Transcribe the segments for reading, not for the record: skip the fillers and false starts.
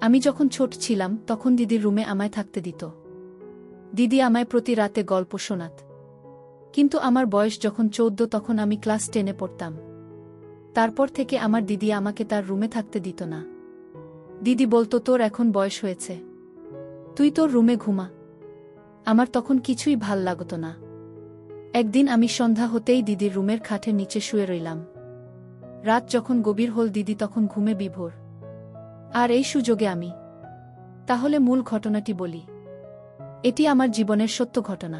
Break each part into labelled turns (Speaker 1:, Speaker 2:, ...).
Speaker 1: আমি যখন ছোট ছিলাম তখন দিদির রুমে আমায় থাকতে দিত। দিদি আমায় প্রতি রাতে গল্প শোনাত। কিন্তু আমার বয়স যখন 14 তখন আমি ক্লাস 10-এ পড়তাম। তারপর থেকে আমার দিদি আমাকে তার রুমে থাকতে দিত না। দিদি বলতো, তোর এখন বয়স হয়েছে, তুই তোর রুমে ঘুমা। আমার তখন কিছুই ভাল লাগত না। একদিন আমি সন্ধ্যা হতেই দিদির রুমের খাটের নিচে শুয়ে রইলাম। রাত যখন গভীর হল দিদি তখন ঘুমে বিভোর। আর এই সুযোগে আমি তাহলে মূল ঘটনাটি বলি। এটি আমার জীবনের সত্য ঘটনা।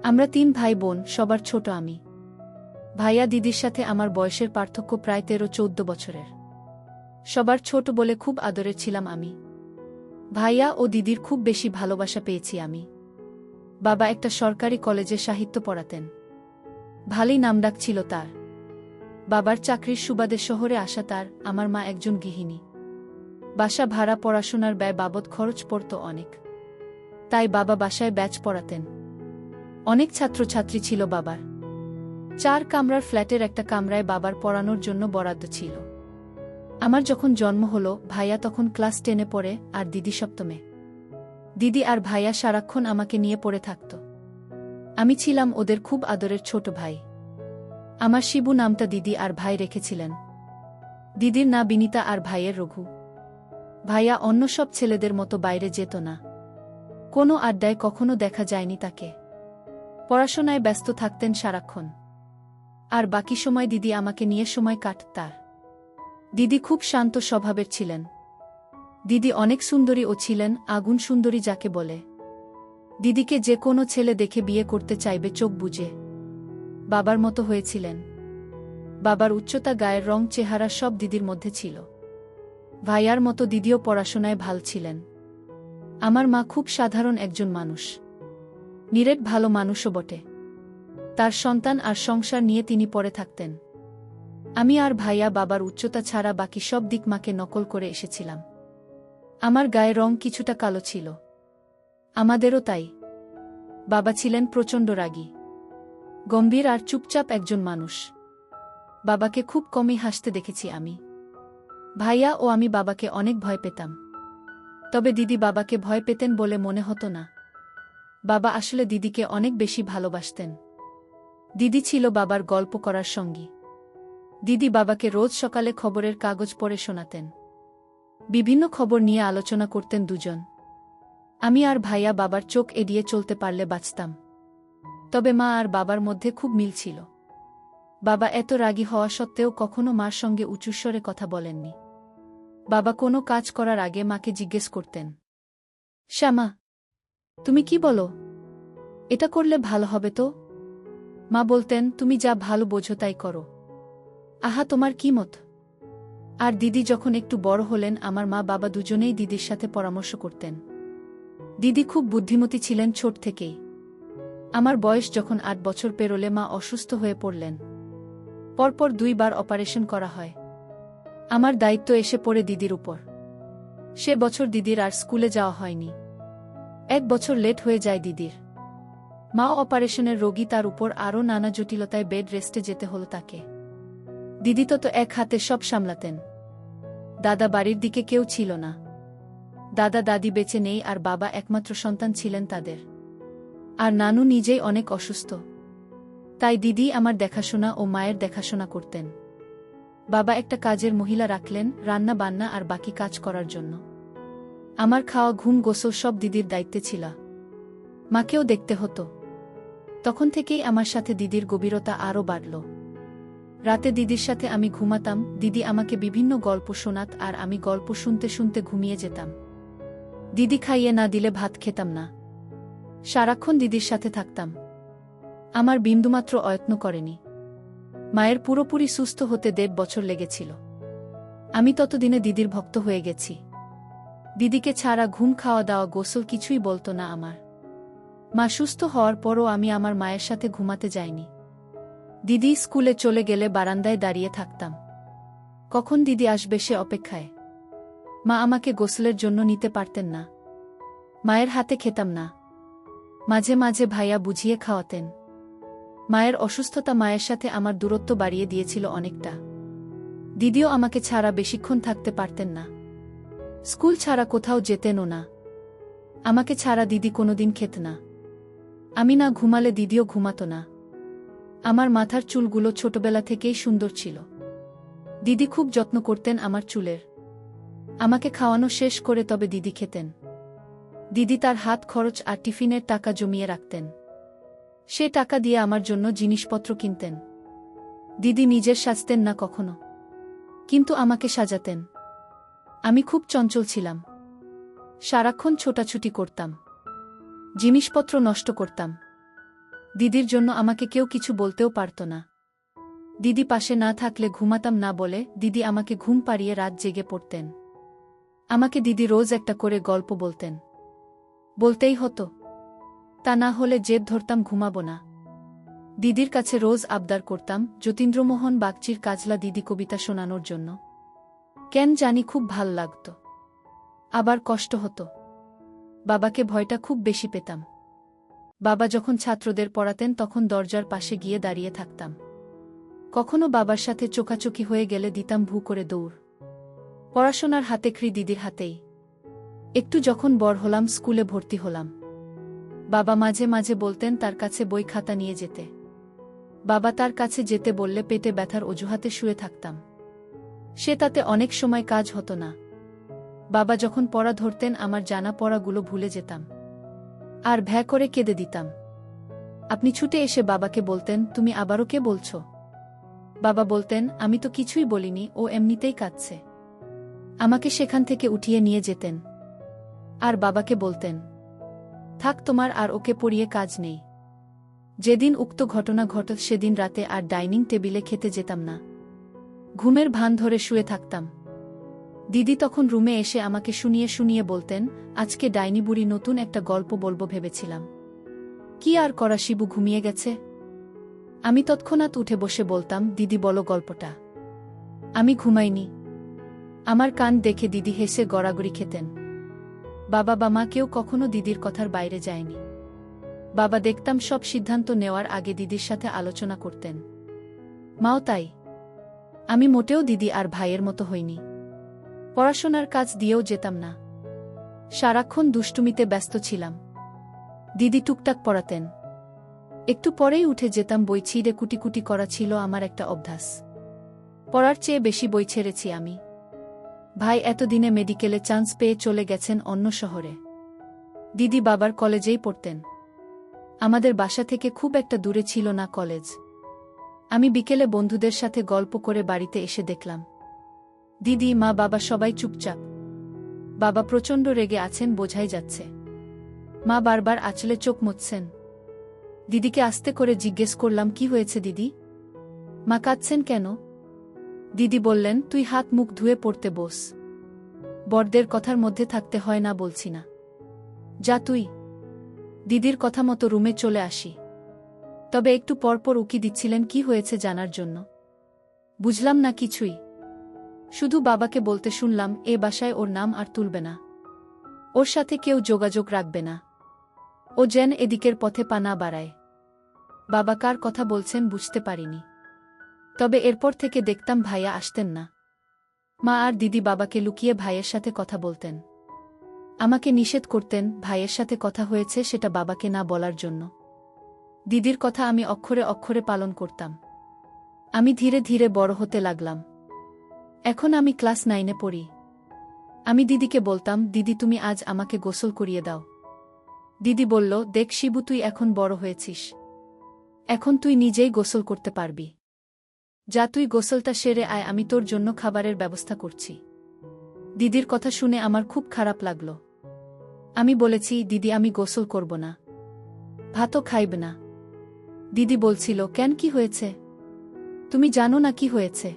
Speaker 1: আমরা 3 ভাই বোন, সবার ছোট আমি। ভাইয়া দিদির সাথে আমার বয়সের পার্থক্য প্রায় 13-14 বছরের। সবার ছোট বলে খুব আদরের ছিলাম আমি। ভাইয়া ও দিদির খুব বেশি ভালোবাসা পেয়েছি আমি। বাবা একটা সরকারি কলেজে সাহিত্য পড়াতেন। ভালোই নামডাক ছিল তার। বাবার চাকরির সুবাদে শহরে আসা তার। আমার মা একজন গৃহিণী। বাসা ভাড়া, পড়াশোনার ব্যয় বাবদ খরচ পড়ত অনেক। তাই বাবা বাসায় ব্যাচ পড়াতেন। অনেক ছাত্রছাত্রী ছিল বাবার। 4 কামরার ফ্ল্যাটের একটা কামরায় বাবার পড়ানোর জন্য বরাদ্দ ছিল। আমার যখন জন্ম হলো, ভাইয়া তখন ক্লাস 10-এ পড়ে আর দিদি 7মে। দিদি আর ভাইয়া সারাক্ষণ আমাকে নিয়ে পড়ে থাকত। আমি ছিলাম ওদের খুব আদরের ছোট ভাই। আমার শিবু নামটা দিদি আর ভাই রেখেছিলেন। দিদির না বিনিতা আর ভাইয়ের রঘু। ভাইয়া অন্য সব ছেলেদের মতো বাইরে যেত না। কোনো আড্ডায় কখনো দেখা যায়নি তাকে। পড়াশোনায় ব্যস্ত থাকতেন সারাক্ষণ। আর বাকি সময় দিদি আমাকে নিয়ে সময় কাটত তার। দিদি খুব শান্ত স্বভাবের ছিলেন। দিদি অনেক সুন্দরী ও ছিলেন, আগুন সুন্দরী যাকে বলে। দিদিকে যে কোনো ছেলে দেখে বিয়ে করতে চাইবে চোখ বুজে। বাবার মতো হয়েছিলেন। বাবার উচ্চতা, গায়ের রং, চেহারা সব দিদির মধ্যে ছিল। ভাইয়ার মতো দিদিও পড়াশোনায় ভাল ছিলেন। আমার মা খুব সাধারণ একজন মানুষ। নিরেট ভালো মানুষও বটে। তার সন্তান আর সংসার নিয়ে তিনি পড়ে থাকতেন। আমি আর ভাইয়া বাবার উচ্চতা ছাড়া বাকি সব দিক মাকে নকল করে এসেছিলাম। আমার গায়ের রং কিছুটা কালো ছিল। আমাদেরও তাই। বাবা ছিলেন প্রচণ্ড রাগী, গম্ভীর আর চুপচাপ একজন মানুষ। বাবাকে খুব কমই হাসতে দেখেছি আমি। ভাইয়া ও আমি বাবাকে অনেক ভয় পেতাম। তবে দিদি বাবাকে ভয় পেতেন বলে মনে হতো না। বাবা আসলে দিদিকে অনেক বেশি ভালোবাসতেন। দিদি ছিল বাবার গল্প করার সঙ্গী। দিদি বাবাকে রোজ সকালে খবরের কাগজ পড়ে শোনাতেন। বিভিন্ন খবর নিয়ে আলোচনা করতেন দুজন। আমি আর ভাইয়া বাবার চোখ এড়িয়ে চলতে পারলে বাঁচতাম। তবে মা আর বাবার মধ্যে খুব মিল ছিল। বাবা এত রাগী হওয়া সত্ত্বেও কখনো মার সঙ্গে উঁচুস্বরে কথা বলেননি। বাবা কোনো কাজ করার আগে মাকে জিজ্ঞেস করতেন, শ্যামা, তুমি কি বলো? এটা করলে ভালো হবে তো? মা বলতেন, তুমি যা ভালো বোঝো তাই করো। আহা, তোমার কি মত? আর দিদি যখন একটু বড় হলেন, আমার মা বাবা দুজনেই দিদির সাথে পরামর্শ করতেন। দিদি খুব বুদ্ধিমতী ছিলেন ছোট থেকেই। আমার বয়স যখন 8 বছর পেরোলে মা অসুস্থ হয়ে পড়লেন। পরপর 2 বার অপারেশন করা হয়। আমার দায়িত্ব এসে পড়ে দিদির উপর। সে বছর দিদির আর স্কুলে যাওয়া হয়নি। 1 বছর লেট হয়ে যায় দিদির। মা অপারেশনের রোগী, তার উপর আরও নানা জটিলতায় বেড রেস্টে যেতে হলো তাকে। দিদি তো এক হাতে সব সামলাতেন। দাদা বাড়ির দিকে কেউ ছিল না। দাদা দাদি বেঁচে নেই আর বাবা একমাত্র সন্তান ছিলেন তাদের। আর নানু নিজেই অনেক অসুস্থ। তাই দিদি আমার দেখাশোনা ও মায়ের দেখাশোনা করতেন। বাবা একটা কাজের মহিলা রাখলেন, রান্না বান্না আর বাকি কাজ করার জন্য। আমার খাওয়া, ঘুম, গোসল সব দিদির দায়িত্বে ছিল। মাকেও দেখতে হতো। তখন থেকেই আমার সাথে দিদির গভীরতা আরও বাড়ল। রাতে দিদির সাথে আমি ঘুমাতাম। দিদি আমাকে বিভিন্ন গল্প শোনাত আর আমি গল্প শুনতে শুনতে ঘুমিয়ে যেতাম। দিদি খাইয়ে না দিলে ভাত খেতাম না। সারাক্ষণ দিদির সাথে থাকতাম। আমার বিন্দুমাত্র অয়ত্ন করেনি। মায়ের পুরোপুরি সুস্থ হতে 1.5 বছর লেগেছিল। আমি ততদিনে দিদির ভক্ত হয়ে গেছি। দিদিকে ছাড়া ঘুম, খাওয়া দাওয়া, গোসল কিছুই বলতো না আমার। মা সুস্থ হওয়ার পরও আমি আমার মায়ের সাথে ঘুমাতে যাইনি। দিদি স্কুলে চলে গেলে বারান্দায় দাঁড়িয়ে থাকতাম। কখন দিদি আসবে সে অপেক্ষায়। মা আমাকে গোসলের জন্য নিতে পারতেন না। মায়ের হাতে খেতাম না। মাঝে মাঝে ভাইয়া বুঝিয়ে খাওয়াতেন। মায়ের অসুস্থতা মায়ের সাথে আমার দূরত্ব বাড়িয়ে দিয়েছিল অনেকটা। দিদিও আমাকে ছাড়া বেশিক্ষণ থাকতে পারতেন না। স্কুল ছাড়া কোথাও যেতেনও না। আমাকে ছাড়া দিদি কোনোদিন খেত না। আমি না ঘুমালে দিদিও ঘুমাতো না। আমার মাথার চুলগুলো ছোটবেলা থেকেই সুন্দর ছিল। দিদি খুব যত্ন করতেন আমার চুলের। আমাকে খাওয়ানো শেষ করে তবে দিদি খেতেন। দিদি তার হাত খরচ আর টিফিনের টাকা জমিয়ে রাখতেন। সে টাকা দিয়ে আমার জন্য জিনিসপত্র কিনতেন। দিদি নিজের সাজতেন না কখনো, কিন্তু আমাকে সাজাতেন। আমি খুব চঞ্চল ছিলাম। সারাক্ষণ ছোটাছুটি করতাম, জিনিসপত্র নষ্ট করতাম। দিদির জন্য আমাকে কেউ কিছু বলতেও পারত না। দিদি পাশে না থাকলে ঘুমাতাম না বলে দিদি আমাকে ঘুম পাড়িয়ে রাত জেগে পড়তেন। আমাকে দিদি রোজ একটা করে গল্প বলতেন। বলতেই হতো, তা না হলে জেদ ধরতাম ঘুমাবো না। দিদির কাছে রোজ আবদার করতাম যতীন্দ্রমোহন বাগচির কাজলা দিদি কবিতা শোনানোর জন্য। কেন জানি খুব ভাল লাগত, আবার কষ্ট হতো। বাবাকে ভয়টা খুব বেশি পেতাম। বাবা যখন ছাত্রদের পড়াতেন তখন দরজার পাশে গিয়ে দাঁড়িয়ে থাকতাম। কখনো বাবার সাথে চোখাচোখি হয়ে গেলে দিতাম ভু করে দৌড়। পড়াশোনার হাতেখড়ি দিদির হাতেই। একটু যখন বড় হলাম, স্কুলে ভর্তি হলাম। বাবা মাঝে মাঝে বলতেন তার কাছে বই খাতা নিয়ে যেতে। বাবা তার কাছে যেতে বললে পেটে ব্যথার অজুহাতে শুয়ে থাকতাম। সে তাতে অনেক সময় কাজ হতো না। বাবা যখন পড়া ধরতেন আমার জানা পড়াগুলো ভুলে যেতাম, আর ভ্যা করে কেঁদে দিতাম। আপনি ছুটে এসে বাবাকে বলতেন, তুমি আবারও কে বলছ? বাবা বলতেন, আমি তো কিছুই বলিনি, ও এমনিতেই কাঁদছে। আমাকে সেখান থেকে উঠিয়ে নিয়ে যেতেন, আর বাবাকে বলতেন, থাক, তোমার আর ওকে পড়িয়ে কাজ নেই। যেদিন উক্ত ঘটনা ঘটত সেদিন রাতে আর ডাইনিং টেবিলে খেতে যেতাম না। ঘুমের ভান ধরে শুয়ে থাকতাম। দিদি তখন রুমে এসে আমাকে শুনিয়ে শুনিয়ে বলতেন, আজকে ডাইনি বুড়ি নতুন একটা গল্প বলবো ভেবেছিলাম। কি আর করা, শিবু ঘুমিয়ে গেছে। আমি তৎক্ষণাৎ উঠে বসে বলতাম, দিদি বলো গল্পটা। আমি ঘুমাইনি। আমার কান দেখে দিদি হেসে গড়াগড়ি খেতেন। বাবা বা মা কেউ কখনো দিদির কথার বাইরে যায়নি। বাবা দেখতাম সব সিদ্ধান্ত নেওয়ার আগে দিদির সাথে আলোচনা করতেন। মাও তাই। আমি মোটেও দিদি আর ভাইয়ের মতো হইনি। পড়াশোনার কাজ দিয়েও যেতাম না। সারাক্ষণ দুষ্টুমিতে ব্যস্ত ছিলাম। দিদি টুকটাক পড়াতেন। একটু পরেই উঠে যেতাম। বই ছিঁড়ে কুটি কুটি করা ছিল আমার একটা অভ্যাস। পড়ার চেয়ে বেশি বই ছেড়েছি আমি। ভাই এতদিনে মেডিকেলে চান্স পেয়ে চলে গেছেন অন্য শহরে। দিদি বাবার কলেজেই পড়তেন। আমাদের বাসা থেকে খুব একটা দূরে ছিল না কলেজ। আমি বিকেলে বন্ধুদের সাথে গল্প করে বাড়িতে এসে দেখলাম দিদি, মা, বাবা সবাই চুপচাপ। বাবা প্রচণ্ড রেগে আছেন বোঝাই যাচ্ছে। মা বারবার আঁচলে চোখ মুছছেন। দিদিকে আস্তে করে জিজ্ঞেস করলাম, কি হয়েছে দিদি? মা কাঁদছেন কেন? দিদি বললেন, তুই হাত মুখ ধুয়ে পড়তে বস। বড়দের কথার মধ্যে থাকতে হয় না বলছি না। যা তুই। দিদির কথা মতো রুমে চলে আসি। তবে একটু পরপর উকি দিচ্ছিলেন কি হয়েছে জানার জন্য। বুঝলাম না কিছুই। শুধু বাবাকে বলতে শুনলাম, এ বাসায় ওর নাম আর তুলবে না। ওর সাথে কেউ যোগাযোগ রাখবে না। ও যেন এদিকের পথে পা না বাড়ায়। বাবা কার কথা বলছেন বুঝতে পারিনি। তবে এরপর থেকে দেখতাম ভাইয়া আসতেন না। মা আর দিদি বাবাকে লুকিয়ে ভাইয়ের সাথে কথা বলতেন। আমাকে নিষেধ করতেন ভাইয়ের সাথে কথা হয়েছে সেটা বাবাকে না বলার জন্য। দিদির কথা আমি অক্ষরে অক্ষরে পালন করতাম। আমি ধীরে ধীরে বড় হতে লাগলাম। এখন আমি ক্লাস 9-এ পড়ি। আমি দিদিকে বলতাম, দিদি তুমি আজ আমাকে গোসল করিয়ে দাও। দিদি বলল, দেখ শিবু, তুই এখন বড় হয়েছিস। এখন তুই নিজেই গোসল করতে পারবি। যা, তুই গোসলটা সেরে আয়, আমি তোর জন্য খাবারের ব্যবস্থা করছি। দিদির কথা শুনে আমার খুব খারাপ লাগল। আমি বলেছি, দিদি আমি গোসল করব না, ভাতও খাইব না। দিদি বলছিল, কেন, কি হয়েছে? তুমি জানো না কি হয়েছে?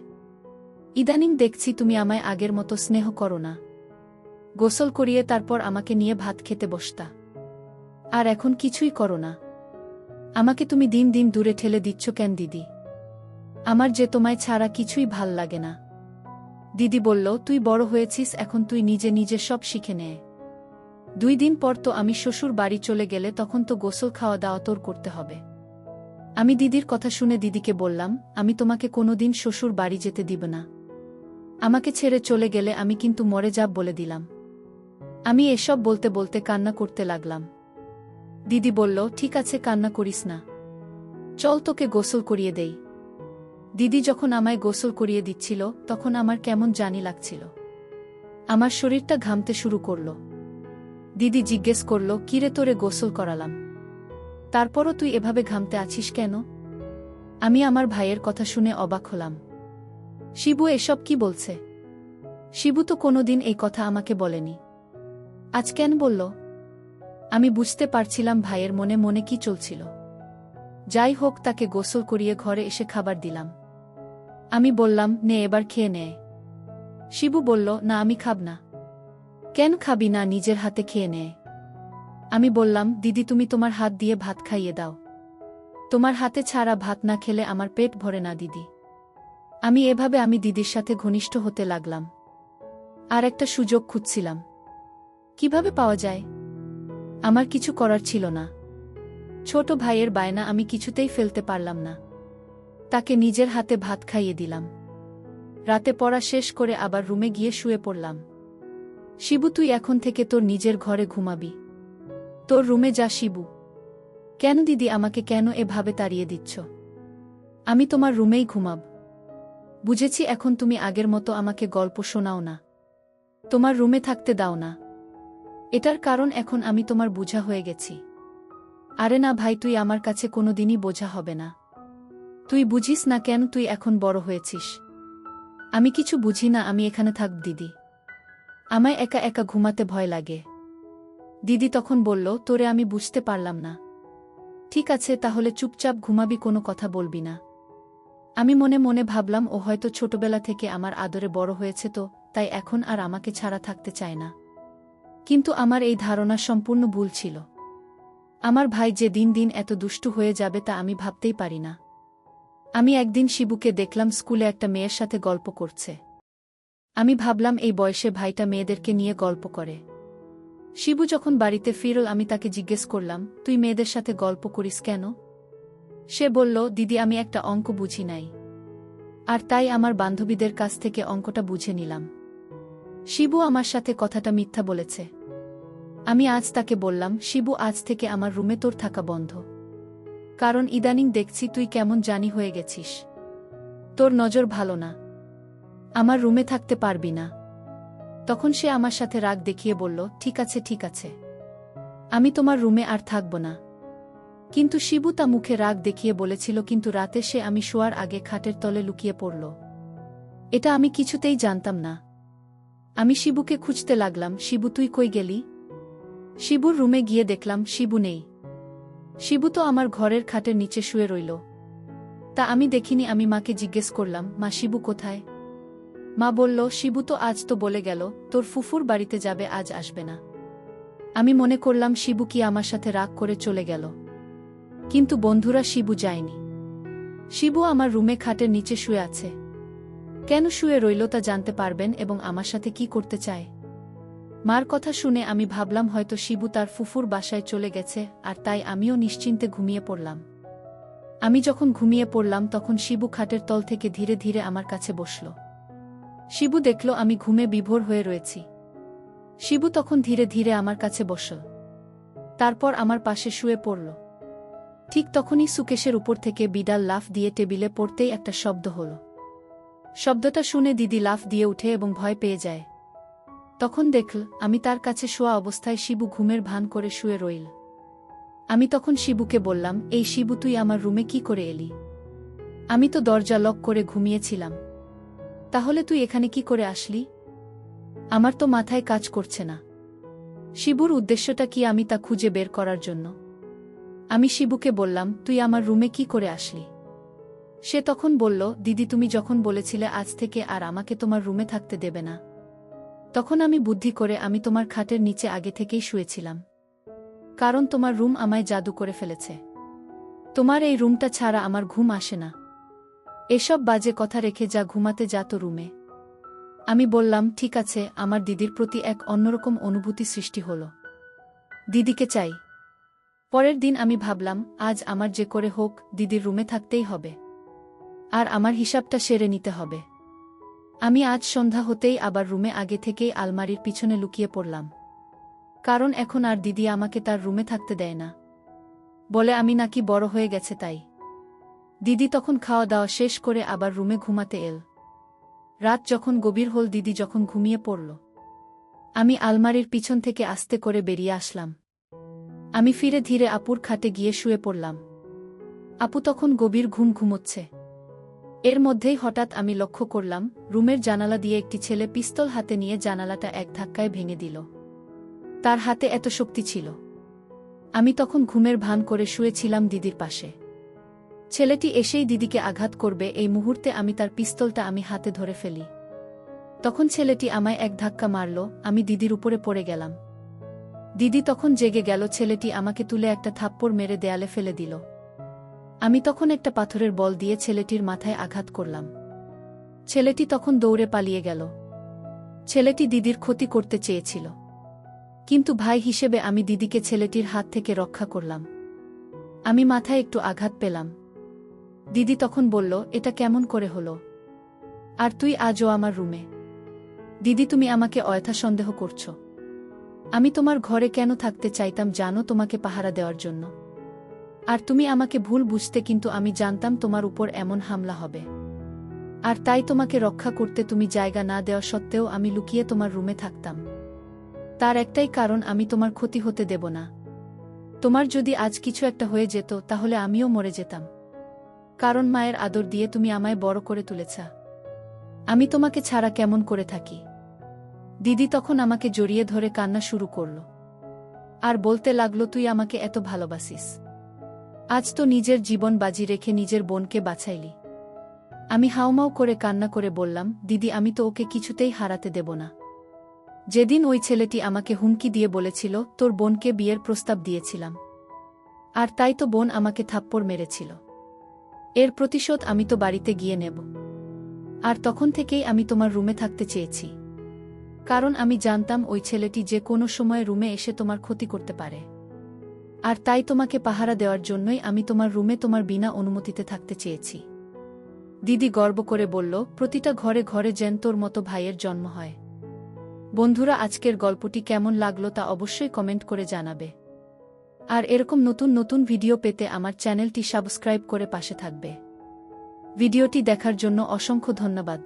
Speaker 1: ইদানিং দেখছি তুমি আমায় আগের মতো স্নেহ করো না। গোসল করিয়ে তারপর আমাকে নিয়ে ভাত খেতে বসতা, আর এখন কিছুই করো না। আমাকে তুমি দিন দিন দূরে ঠেলে দিচ্ছ কেন দিদি? আমার যে তোমায় ছাড়া কিছুই ভাল লাগে না। দিদি বলল, তুই বড় হয়েছিস, এখন তুই নিজে নিজে সব শিখে নে। 2 দিন পর তো আমি শ্বশুর বাড়ি চলে গেলে তখন তো গোসল খাওয়া দাওয়া তোর করতে হবে। আমি দিদির কথা শুনে দিদিকে বললাম, আমি তোমাকে কোনোদিন শ্বশুর বাড়ি যেতে দিব না। আমাকে ছেড়ে চলে গেলে আমি কিন্তু মরে যাব বলে দিলাম। আমি এসব বলতে বলতে কান্না করতে লাগলাম। দিদি বলল, ঠিক আছে, কান্না করিস না, চল তোকে গোসল করিয়ে দেই। দিদি যখন আমায় গোসল করিয়ে দিচ্ছিল তখন আমার কেমন জানি লাগছিল। আমার শরীরটা ঘামতে শুরু করল। দিদি জিজ্ঞেস করল, কিরে তোরে গোসল করালাম, তারপরও তুই এভাবে ঘামতে আছিস কেন? আমি আমার ভাইয়ের কথা শুনে অবাক হলাম। শিবু এসব কি বলছে? শিবু তো কোনোদিন এই কথা আমাকে বলেনি, আজ কেন বলল? আমি বুঝতে পারছিলাম ভাইয়ের মনে মনে কি চলছিল। যাই হোক, তাকে গোসল করিয়ে ঘরে এসে খাবার দিলাম। আমি বললাম, নে এবার খেয়ে নে। শিবু বলল, না আমি খাব না। কেন খাবি না? নিজের হাতে খেয়ে নে। আমি বললাম, দিদি তুমি তোমার হাত দিয়ে ভাত খাইয়ে দাও, তোমার হাতে ছাড়া ভাত না খেলে আমার পেট ভরে না দিদি। আমি দিদির সাথে ঘনিষ্ঠ হতে লাগলাম। আর একটা সুযোগ খুঁজছিলাম, কিভাবে পাওয়া যায়। আমার কিছু করার ছিল না। ছোট ভাইয়ের বায়না আমি কিছুতেই ফেলতে পারলাম না। তাকে নিজের হাতে ভাত খাইয়ে দিলাম। রাতে পড়া শেষ করে আবার রুমে গিয়ে শুয়ে পড়লাম। শিবু, তুই এখন থেকে তোর নিজের ঘরে ঘুমাবি, তোর রুমে যা। শিবু, কেন দিদি, আমাকে কেন এভাবে তাড়িয়ে দিচ্ছ? আমি তোমার রুমেই ঘুমাব। বুঝেছি, এখন তুমি আগের মতো আমাকে গল্প শোনাও না, তোমার রুমে থাকতে দাও না। এটার কারণ এখন আমি তোমার বোঝা হয়ে গেছি। আরে না ভাই, তুই আমার কাছে কোনোদিনই বোঝা হবে না। তুই বুঝিস না কেন, তুই এখন বড় হয়েছিস। আমি কিছু বুঝি না, আমি এখানে থাকব দিদি। আমায় একা একা ঘুমাতে ভয় লাগে। দিদি তখন বলল, তোরে আমি বুঝতে পারলাম না। ঠিক আছে, তাহলে চুপচাপ ঘুমাবি, কোনো কথা বলবি না। আমি মনে মনে ভাবলাম, ও হয়তো ছোটবেলা থেকে আমার আদরে বড় হয়েছে, তো তাই এখন আর আমাকে ছাড়া থাকতে চায় না। কিন্তু আমার এই ধারণা সম্পূর্ণ ভুল ছিল। আমার ভাই যে দিন দিন এত দুষ্টু হয়ে যাবে তা আমি ভাবতেই পারি না। আমি একদিন শিবুকে দেখলাম স্কুলে একটা মেয়ের সাথে গল্প করছে। আমি ভাবলাম এই বয়সে ভাইটা মেয়েদেরকে নিয়ে গল্প করে। শিবু যখন বাড়িতে ফিরল আমি তাকে জিজ্ঞেস করলাম, তুই মেয়েদের সাথে গল্প করিস কেন? সে বলল, দিদি আমি একটা অঙ্ক বুঝি নাই, আর তাই আমার বান্ধবীদের কাছ থেকে অঙ্কটা বুঝে নিলাম। শিবু আমার সাথে কথাটা মিথ্যা বলেছে। আমি আজ তাকে বললাম, শিবু আজ থেকে আমার রুমে তোর থাকা বন্ধ, কারণ ইদানিং দেখছি তুই কেমন জানি হয়ে গেছিস। তোর নজর ভালো না, আমার রুমে থাকতে পারবি না। তখন সে আমার সাথে রাগ দেখিয়ে বলল, ঠিক আছে ঠিক আছে, আমি তোমার রুমে আর থাকব না। কিন্তু শিবু তা মুখে রাগ দেখিয়ে বলেছিল, কিন্তু রাতে সে আমি শোয়ার আগে খাটের তলে লুকিয়ে পড়ল। এটা আমি কিছুতেই জানতাম না। আমি শিবুকে খুঁজতে লাগলাম, শিবু তুই কই গেলি? শিবুর রুমে গিয়ে দেখলাম শিবু নেই। শিবু তো আমার ঘরের খাটের নিচে শুয়ে রইল। তা আমি দেখিনি। আমি মাকে জিজ্ঞেস করলাম, মা শিবু কোথায়? মা বলল, শিবু তো আজ তো বলে গেল তোর ফুফুর বাড়িতে যাবে, আজ আসবে না। আমি মনে করলাম শিবু কি আমার সাথে রাগ করে চলে গেল। কিন্তু বন্ধুরা, শিবু যায়নি। শিবু আমার রুমে খাটের নিচে শুয়ে আছে। কেন শুয়ে রইল তা জানতে পারবেন এবং আমার সাথে কি করতে চায়। মার কথা শুনে আমি ভাবলাম হয়তো শিবু তার ফুফুর বাসায় চলে গেছে, আর তাই আমিও নিশ্চিন্তে ঘুমিয়ে পড়লাম। আমি যখন ঘুমিয়ে পড়লাম তখন শিবু খাটের তল থেকে ধীরে ধীরে আমার কাছে বসল। শিবু দেখল আমি ঘুমে বিভোর হয়ে রয়েছি। শিবু তখন ধীরে ধীরে আমার কাছে বসল, তারপর আমার পাশে শুয়ে পড়ল। ঠিক তখনই সুকেশের উপর থেকে বিড়াল লাফ দিয়ে টেবিলে পড়তেই একটা শব্দ হল। শব্দটা শুনে দিদি লাফ দিয়ে উঠে এবং ভয় পেয়ে যায়। তখন দেখল আমি তার কাছে শোয়া অবস্থায় শিবু ঘুমের ভান করে শুয়ে রইল। আমি তখন শিবুকে বললাম, এই শিবু তুই আমার রুমে কি করে এলি? আমি তো দরজা লক করে ঘুমিয়েছিলাম। তাহলে তুই এখানে কি করে আসলি? আমার তো মাথায় কাজ করছে না। শিবুর উদ্দেশ্যটা কি আমি তা খুঁজে বের করার জন্য। আমি শিবুকে বললাম, তুই আমার রুমে কি করে আসলি? সে তখন বলল, দিদি তুমি যখন বলেছিলে আজ থেকে আর আমাকে তোমার রুমে থাকতে দেবে না, তখন আমি বুদ্ধি করে আমি তোমার খাটের নিচে আগে থেকেই শুয়েছিলাম, কারণ তোমার রুম আমায় জাদু করে ফেলেছে। তোমার এই রুমটা ছাড়া আমার ঘুম আসে না। এসব বাজে কথা রেখে যা, ঘুমাতে যা তো রুমে। আমি বললাম, ঠিক আছে। আমার দিদির প্রতি এক অন্যরকম অনুভূতি সৃষ্টি হল। দিদিকে চাই। পরের দিন আমি ভাবলাম, আজ আমার যে করে হোক দিদির রুমে থাকতেই হবে, আর আমার হিসাবটা সেরে নিতে হবে। আমি আজ সন্ধ্যা হতেই আবার রুমে আগে থেকেই আলমারির পিছনে লুকিয়ে পড়লাম। কারণ এখন আর দিদি আমাকে তার রুমে থাকতে দেয় না। বলে আমি নাকি বড় হয়ে গেছে তাই। দিদি তখন খাওয়া দাওয়া শেষ করে আবার রুমে ঘুমাতে এল। রাত যখন গভীর হল, দিদি যখন ঘুমিয়ে পড়ল, আমি আলমারির পিছন থেকে আস্তে করে বেরিয়ে আসলাম। আমি ফিরে ধীরে আপুর খাটে গিয়ে শুয়ে পড়লাম। আপু তখন গভীর ঘুম ঘুমোচ্ছে। এর মধ্যেই হঠাৎ আমি লক্ষ্য করলাম রুমের জানালা দিয়ে একটি ছেলে পিস্তল হাতে নিয়ে জানালাটা এক ধাক্কায় ভেঙে দিল। তার হাতে এত শক্তি ছিল। আমি তখন ঘুমের ভান করে শুয়েছিলাম দিদির পাশে। ছেলেটি এসেই দিদিকে আঘাত করবে এই মুহূর্তে আমি তার পিস্তলটা হাতে ধরে ফেলি। তখন ছেলেটি আমায় এক ধাক্কা মারল, আমি দিদির উপরে পড়ে গেলাম। দিদি তখন জেগে গেল, ছেলেটি আমাকে তুলে একটা থাপ্পড় মেরে দেয়ালে ফেলে দিল। আমি তখন একটা পাথরের বল দিয়ে ছেলেটির মাথায় আঘাত করলাম। ছেলেটি তখন দৌড়ে পালিয়ে গেল। ছেলেটি দিদির ক্ষতি করতে চেয়েছিল, কিন্তু ভাই হিসেবে আমি দিদিকে ছেলেটির হাত থেকে রক্ষা করলাম। আমি মাথায় একটু আঘাত পেলাম। দিদি তখন বলল, এটা কেমন করে হলো? আর তুই আজও আমার রুমে? দিদি, তুমি আমাকে অযথা সন্দেহ করছো। আমি তোমার ঘরে কেন থাকতে চাইতাম জানো? তোমাকে পাহারা দেওয়ার জন্য। আর তুমি আমাকে ভুল বুঝতে, কিন্তু আমি জানতাম তোমার উপর এমন হামলা হবে। আর তাই তোমাকে রক্ষা করতে তুমি জায়গা না দেওয়া সত্ত্বেও আমি লুকিয়ে তোমার রুমে থাকতাম। তার একটাই কারণ, আমি তোমার ক্ষতি হতে দেব না। তোমার যদি আজ কিছু একটা হয়ে যেত তাহলে আমিও মরে যেতাম। কারণ মায়ের আদর দিয়ে তুমি আমায় বড় করে তুলেছা। আমি তোমাকে ছাড়া কেমন করে থাকি? দিদি তখন আমাকে জড়িয়ে ধরে কান্না শুরু করল। আর বলতে লাগলো, তুই আমাকে এত ভালোবাসিস, আজ তো নিজের জীবন বাজি রেখে নিজের বোনকে বাঁচাইলি। আমি হাউমাউ করে কান্না করে বললাম, দিদি আমি তো ওকে কিছুতেই হারাতে দেব না। যেদিন ওই ছেলেটি আমাকে হুমকি দিয়ে বলেছিল তোর বোনকে বিয়ের প্রস্তাব দিয়েছিলাম, আর তাই তো বোন আমাকে থাপ্পড় মেরেছিল। এর প্রতিশোধ আমি তো বাড়িতে গিয়ে নেব। আর তখন থেকেই আমি তোমার রুমে থাকতে চেয়েছি, কারণ আমি জানতাম ওই ছেলেটি যে কোনো সময় রুমে এসে তোমার ক্ষতি করতে পারে। আর তাই তোমাকে পাহারা দেওয়ার জন্যই আমি তোমার রুমে তোমার বিনা অনুমতিতে থাকতে চেয়েছি। দিদি গর্ব করে বলল, প্রতিটা ঘরে ঘরে যেন তোর মতো ভাইয়ের জন্ম হয়। বন্ধুরা, আজকের গল্পটি কেমন লাগলো তা অবশ্যই কমেন্ট করে জানাবে। আর এরকম নতুন নতুন ভিডিও পেতে আমার চ্যানেলটি সাবস্ক্রাইব করে পাশে থাকবে। ভিডিওটি দেখার জন্য অসংখ্য ধন্যবাদ।